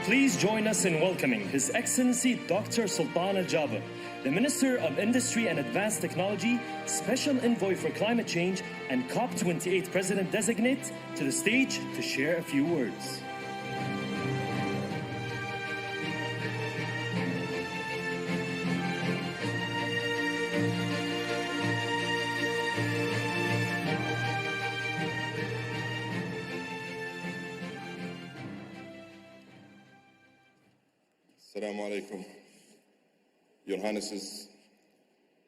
Please join us in welcoming His Excellency Dr. Sultan الجابر, the Minister of Industry and Advanced Technology, Special Envoy for Climate Change, and Cop28 President-Designate to the stage to share a few words. Assalamu alaikum. Your Highnesses,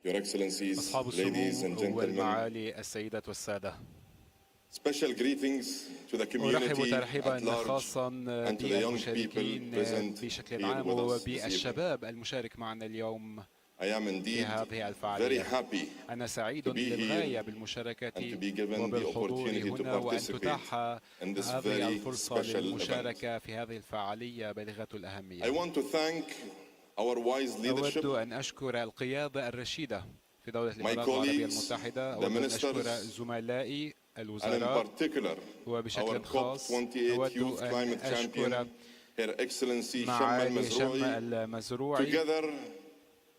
Your Excellencies, ladies and gentlemen. والمعالي السيدات والسادة. Special greetings to the community أرحب ترحيبا at large خاصا and to the young people present بشكل here عام with us this evening. وبالشباب المشارك معنا اليوم I am في indeed هذه very الفعالية. happy أنا سعيد to be للغاية here بالمشاركة and to be given the وبالحضور opportunity to هنا وأن participate تتاح in this هذه very الفرصة special للمشاركة في هذه الفعالية بالغة الأهمية. I want to thank our wise leadership. أود أن أشكر القيادة الرشيدة في دولة My الإمارات العربية colleagues, المتحدة. the أود أن ministers, أشكر زملائي and in الوزراء particular our وبشكل خاص Cop28 أود Youth أن Climate Champion, أشكر Her Excellency معالي شم Shamma المزروعي together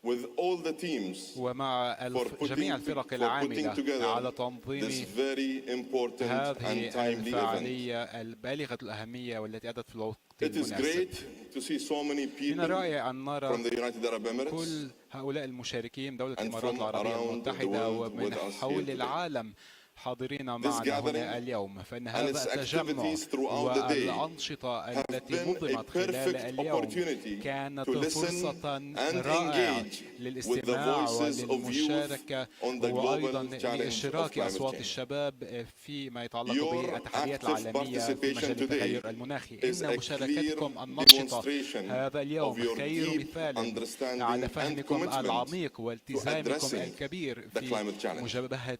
with all the teams ومع for جميع الفرق putting العاملة على together تنظيم this very important and هذه timely event. الفعالية البالغة الأهمية والتي أتت في الوقت It is المناسب. great to see so many من people الرائع أن نرى from the United Arab Emirates كل هؤلاء المشاركين دولة and الإمارات from العربية around the المتحدة world ومن with us here حول today. العالم حاضرين معنا gathering هنا اليوم. فإن and هذا its التجمع activities throughout the day والأنشطة have التي been a نظمت خلال perfect اليوم opportunity كانت to listen فرصة and رائعة engage with the للاستماع voices of وللمشاركة youth on the وأيضا global challenge of لإشراك climate أصوات change. الشباب فيما يتعلق Your بالتحديات active العالمية في participation مجال today التغير المناخي. is إن a clear مشاركتكم النشطة demonstration هذا of اليوم your خير deep مثال understanding على and فهمكم commitment العميق to والتزامكم addressing الكبير the في climate challenge. مجابهة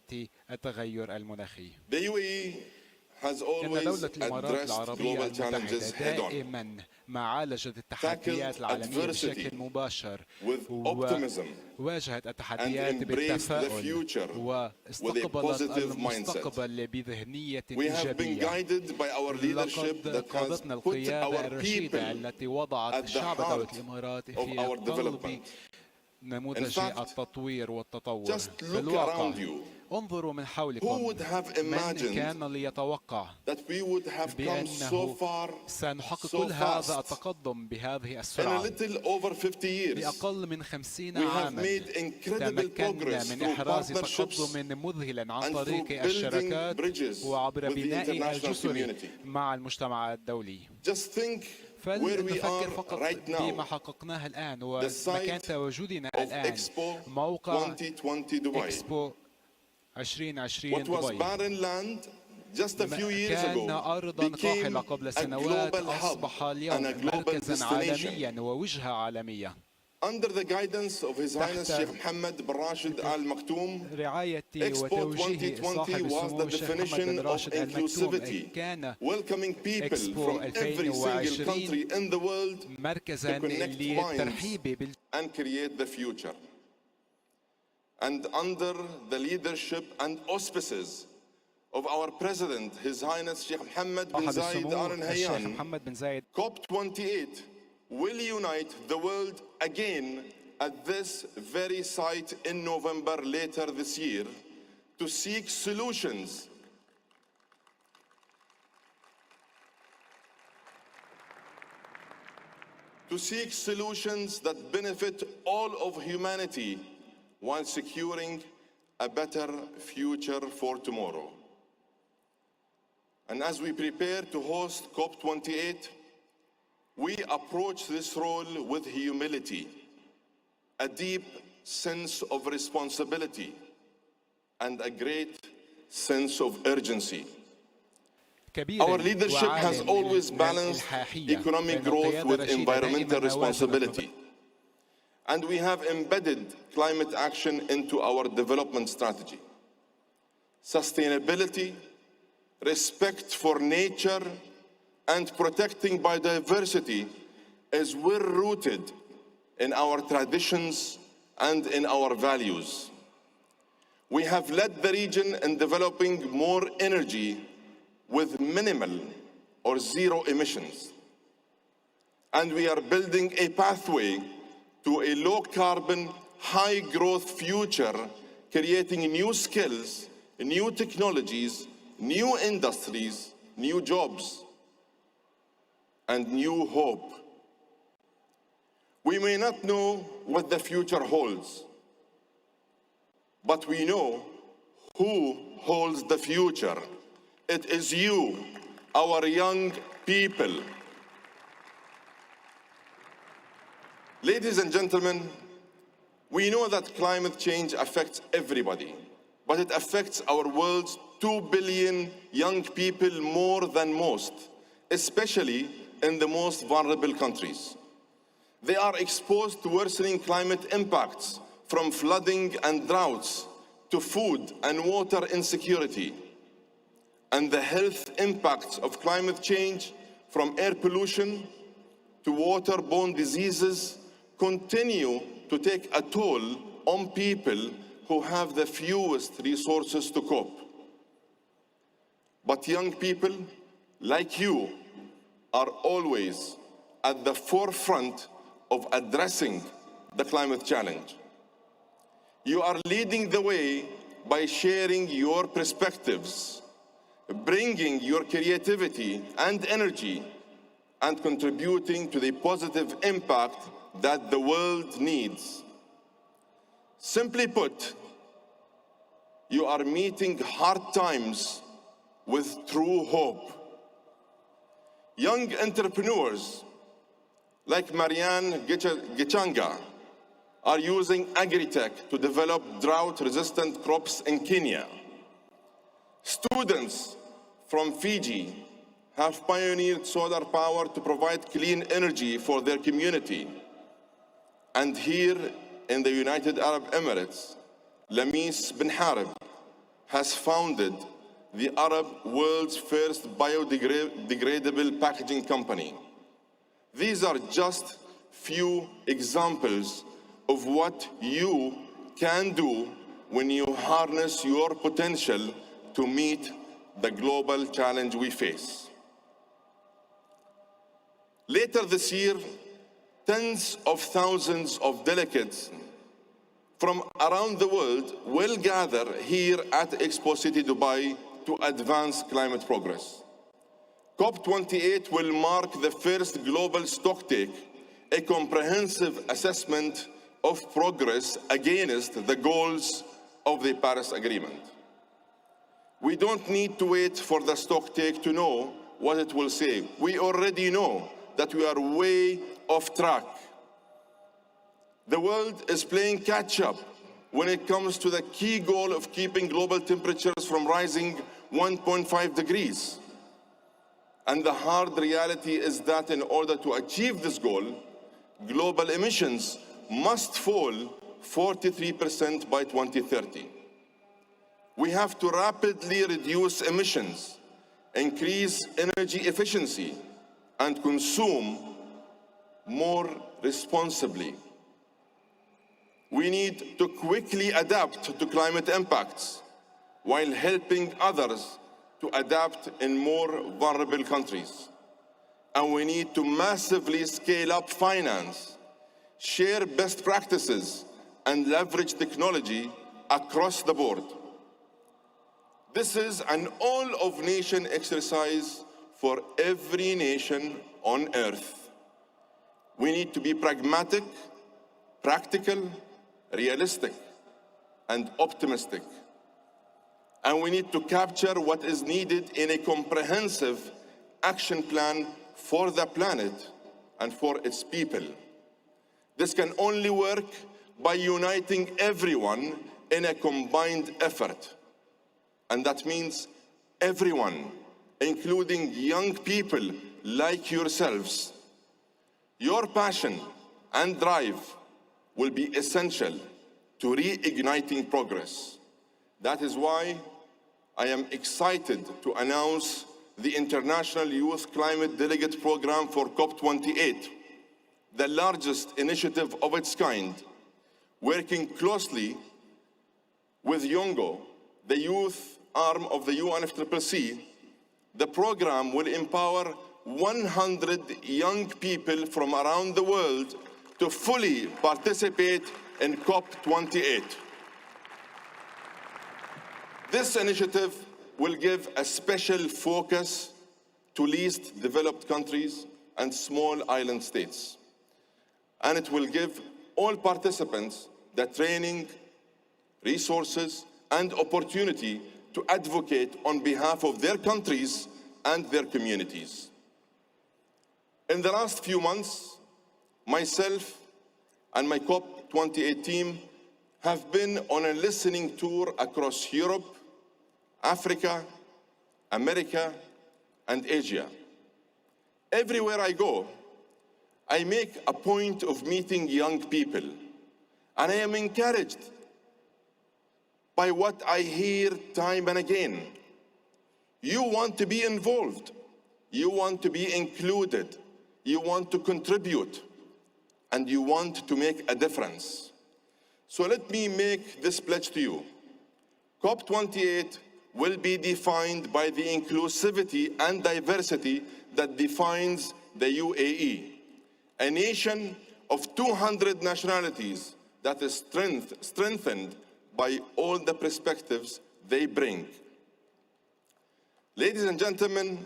التغير المناخي. The UAE has إن always دولة الإمارات addressed العربية global challenges المتحدة head on, دائما معالجة التحديات العالمية بشكل مباشر with optimism وواجهت and التحديات embraced the بالتفاؤل future with a واستقبلت positive mindset. المستقبل بذهنية We have been إيجابية. guided by our leadership لقد that has قادتنا put القيادة our الرشيدة people التي وضعت at the شعب دولة heart الإمارات of في our قلب development. نموذج In fact, التطوير والتطور. just في look الواقع around you. انظروا من Who حولكم. would have من imagined كان ليتوقع that we would have come so بأنه far, سنحقق so كل هذا fast, التقدم بهذه in a السرعة little over 50 years? بأقل من 50 We have عاما. made incredible تمكنا progress من through إحراز partnerships تقدم مذهلا عن and through طريق building الشراكات bridges وعبر with the بناء international الجسور community. مع المجتمع الدولي. Just think where we فلنفكر are فقط right بما now. حققناه الآن The ومكان site تواجدنا of الآن Expo موقع 2020 Dubai. إكسبو 2020 What was دبي. barren land just a few years كان ago أرضا became قاحلة قبل a سنوات global hub أصبح and اليوم a global مركزا destination. عالميا ووجهة عالمية. Under the guidance of His Highness Sheikh Mohammed bin Rashid Al Maktoum, رعاية Expo وتوجيه 2020 صاحب was السمو the الشيخ محمد definition بن of راشد المكتوم inclusivity, كان welcoming people إكسبو from every single 2020 country in the world مركزا to connect للترحيب and create the future. And under the leadership and auspices of our President, His Highness Sheikh Mohammed bin صاحب Zayed السمو Al الشيخ Nahyan, محمد بن زايد COP28 will unite the world again at this very site in November later this year to seek solutions that benefit all of humanity while securing a better future for tomorrow. And as we prepare to host COP28, we approach this role with humility, a deep sense of responsibility, and a great sense of urgency. Our leadership has always balanced economic growth with environmental responsibility. And we have embedded climate action into our development strategy. Sustainability, respect for nature, and protecting biodiversity is well rooted in our traditions and in our values. We have led the region in developing more energy with minimal or zero emissions. And we are building a pathway to a low-carbon, high-growth future, creating new skills, new technologies, new industries, new jobs, and new hope. We may not know what the future holds, but we know who holds the future. It is you, our young people. Ladies and gentlemen, we know that climate change affects everybody, but it affects our world's 2 billion young people more than most, especially in the most vulnerable countries. They are exposed to worsening climate impacts, from flooding and droughts to food and water insecurity. And the health impacts of climate change, from air pollution to waterborne diseases, continue to take a toll on people who have the fewest resources to cope. But young people like you are always at the forefront of addressing the climate challenge. You are leading the way by sharing your perspectives, bringing your creativity and energy, and contributing to the positive impact that the world needs. Simply put, you are meeting hard times with true hope. Young entrepreneurs like Marianne Gichanga are using agri-tech to develop drought-resistant crops in Kenya. Students from Fiji have pioneered solar power to provide clean energy for their community. And here in the United Arab Emirates, Lamis bin Harib has founded the Arab world's first biodegradable packaging company. These are just few examples of what you can do when you harness your potential to meet the global challenge we face. Later this year, tens of thousands of delegates from around the world will gather here at Expo City Dubai to advance climate progress. COP28 will mark the first global stocktake, a comprehensive assessment of progress against the goals of the Paris Agreement. We don't need to wait for the stocktake to know what it will say. We already know that we are way off track. The world is playing catch-up when it comes to the key goal of keeping global temperatures from rising 1.5 degrees. And the hard reality is that in order to achieve this goal, global emissions must fall 43% by 2030. We have to rapidly reduce emissions, increase energy efficiency, and consume more responsibly. We need to quickly adapt to climate impacts while helping others to adapt in more vulnerable countries. And we need to massively scale up finance, share best practices, and leverage technology across the board. This is an all-of-nation exercise for every nation on Earth. We need to be pragmatic, practical, realistic, and optimistic. And we need to capture what is needed in a comprehensive action plan for the planet and for its people. This can only work by uniting everyone in a combined effort. And that means everyone, including young people like yourselves. Your passion and drive will be essential to reigniting progress. That is why I am excited to announce the International Youth Climate Delegate Program for COP28, the largest initiative of its kind, working closely with YONGO, the youth arm of the UNFCCC. The program will empower 100 young people from around the world to fully participate in COP28. This initiative will give a special focus to least developed countries and small island states. And it will give all participants the training, resources, and opportunity to advocate on behalf of their countries and their communities. In the last few months, myself and my COP28 team have been on a listening tour across Europe, Africa, America, and Asia. Everywhere I go, I make a point of meeting young people, and I am encouraged by what I hear time and again. You want to be involved, you want to be included, you want to contribute, and you want to make a difference. So let me make this pledge to you. COP28 will be defined by the inclusivity and diversity that defines the UAE, a nation of 200 nationalities that is strengthened by all the perspectives they bring. Ladies and gentlemen,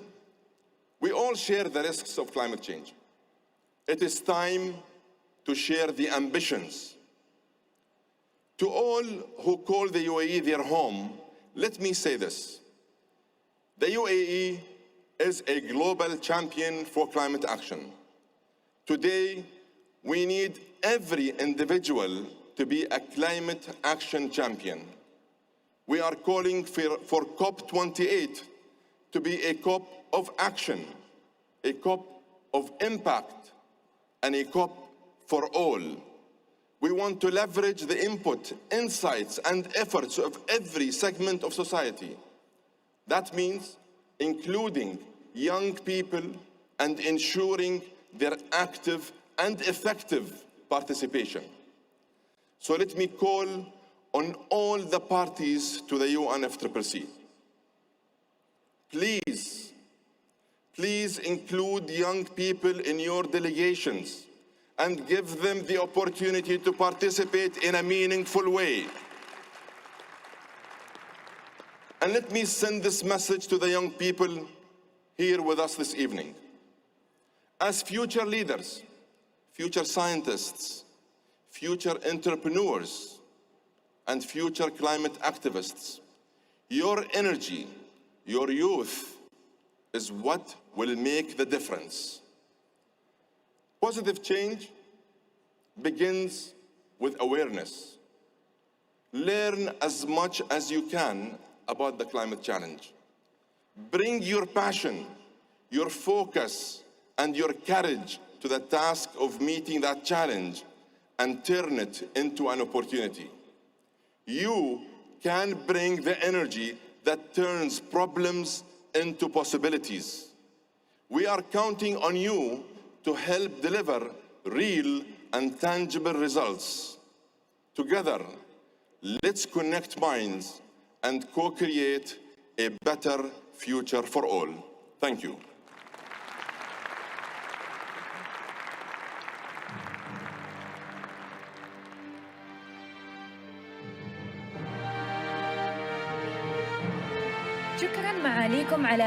we all share the risks of climate change. It is time to share the ambitions. To all who call the UAE their home, let me say this. The UAE is a global champion for climate action. Today, we need every individual to be a climate action champion. We are calling for COP28 to be a COP of action, a COP of impact, and a COP for all. We want to leverage the input, insights, and efforts of every segment of society. That means including young people and ensuring their active and effective participation. So let me call on all the parties to the UNFCCC. Please include young people in your delegations and give them the opportunity to participate in a meaningful way. And let me send this message to the young people here with us this evening. As future leaders, future scientists, future entrepreneurs, and future climate activists, your energy, your youth is what will make the difference. Positive change begins with awareness. Learn as much as you can about the climate challenge. Bring your passion, your focus, and your courage to the task of meeting that challenge and turn it into an opportunity. You can bring the energy that turns problems into possibilities. We are counting on you to help deliver real and tangible results. Together, let's connect minds and co-create a better future for all. Thank you. شكراً معاليكم على